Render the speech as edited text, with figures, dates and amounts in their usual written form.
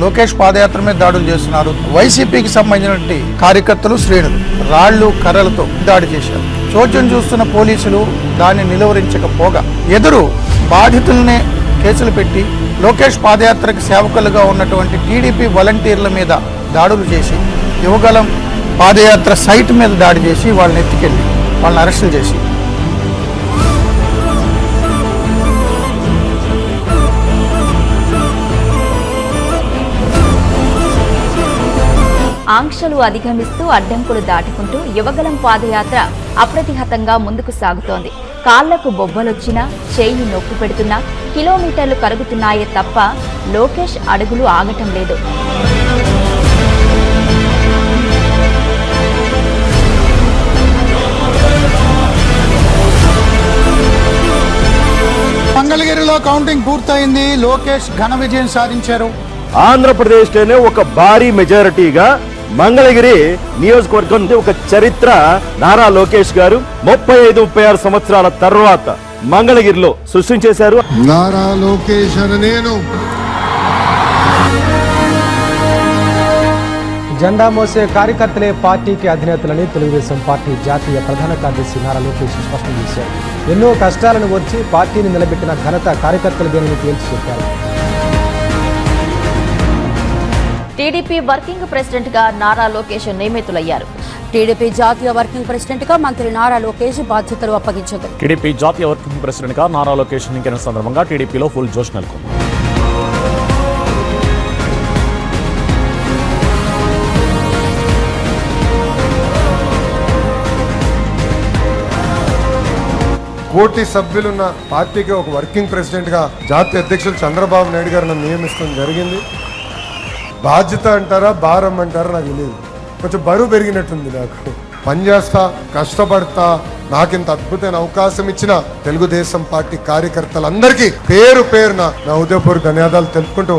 లోకేష్ పాదయాత్ర మీద దాడులు చేస్తున్నారు. వైసీపీకి సంబంధించిన కార్యకర్తలు శ్రేణులు రాళ్లు కర్రలతో దాడి చేశారు. చోద్యం చూస్తున్న పోలీసులు దాన్ని నిలువరించకపోగా ఎదురు బాధితులనే కేసులు పెట్టి లోకేష్ పాదయాత్రకు సేవకులుగా ఉన్నటువంటి టీడీపీ వాలంటీర్ల మీద దాడులు చేసి యువగలం పాదయాత్ర సైట్ మీద దాడి చేసి వాళ్ళని ఎత్తుకెళ్ళి వాళ్ళని అరెస్టులు చేసి ఆంక్షలు అధిగమిస్తూ అడ్డంకులు దాటుకుంటూ యువగలం పాదయాత్ర అప్రతిహతంగా ముందుకు సాగుతోంది. కాళ్లకు బొబ్బలొచ్చినా, చేయి నొప్పి పెడుతున్నా కిలోమీటర్లు కరుగుతున్నాయే తప్ప లోకేష్ అడుగులు ఆగటం లేదు. మంగళగిరిలో కౌంటింగ్ పూర్తయింది. లోకేష్ ఘన విజయం సాధించారు. ఆంధ్రప్రదేశ్లోనే ఒక భారీ మెజారిటీగా మంగళగిరి నియోజకవర్గం ఒక చరిత్ర. నారా లోకేష్ గారు 35-36 సంవత్సరాల తర్వాత మంగళగిరిలో సృష్టించేశారు. నారా లోకేష్ అని నేను జెండా మోసే కార్యకర్తలే పార్టీకి అధినేతలని తెలుగుదేశం పార్టీ జాతీయ ప్రధాన కార్యదర్శి నారా లోకేష్ స్పష్టం చేశారు. ఎన్నో కష్టాలను వచ్చి పార్టీని నిలబెట్టిన ఘనత కార్యకర్తలదేనని తేల్చి చెప్పారు. టీడీపీ వర్కింగ్ ప్రెసిడెంట్ గా నారా లోకేష్ నియమితులయ్యారు. టీడీపీ జాతీయ వర్కింగ్ ప్రెసిడెంట్ గా మంత్రి నారా లోకేష్ బాధ్యతలు అప్పగించారు. టీడీపీ జాతీయ వర్కింగ్ ప్రెసిడెంట్ గా నారా లోకేష్ ఎన్నికైన సందర్భంగా టీడీపీలో ఫుల్ జోష్ నెలకొంది. కోటి సభ్యులున్న పార్టీకి ఒక వర్కింగ్ ప్రెసిడెంట్ గా జాతీయ అధ్యక్షులు చంద్రబాబు నాయుడు గారు నన్ను నియమించడం జరిగింది. బాధ్యత అంటారా భారం అంటారా నాకు తెలియదు. కొంచెం బరువు పెరిగినట్టుంది. నాకు పనిచేస్తా, కష్టపడతా. నాకింత అద్భుతమైన అవకాశం ఇచ్చిన తెలుగుదేశం పార్టీ కార్యకర్తలందరికీ పేరు పేరున నా ఉదయపూర్ ధన్యవాదాలు తెలుపుకుంటూ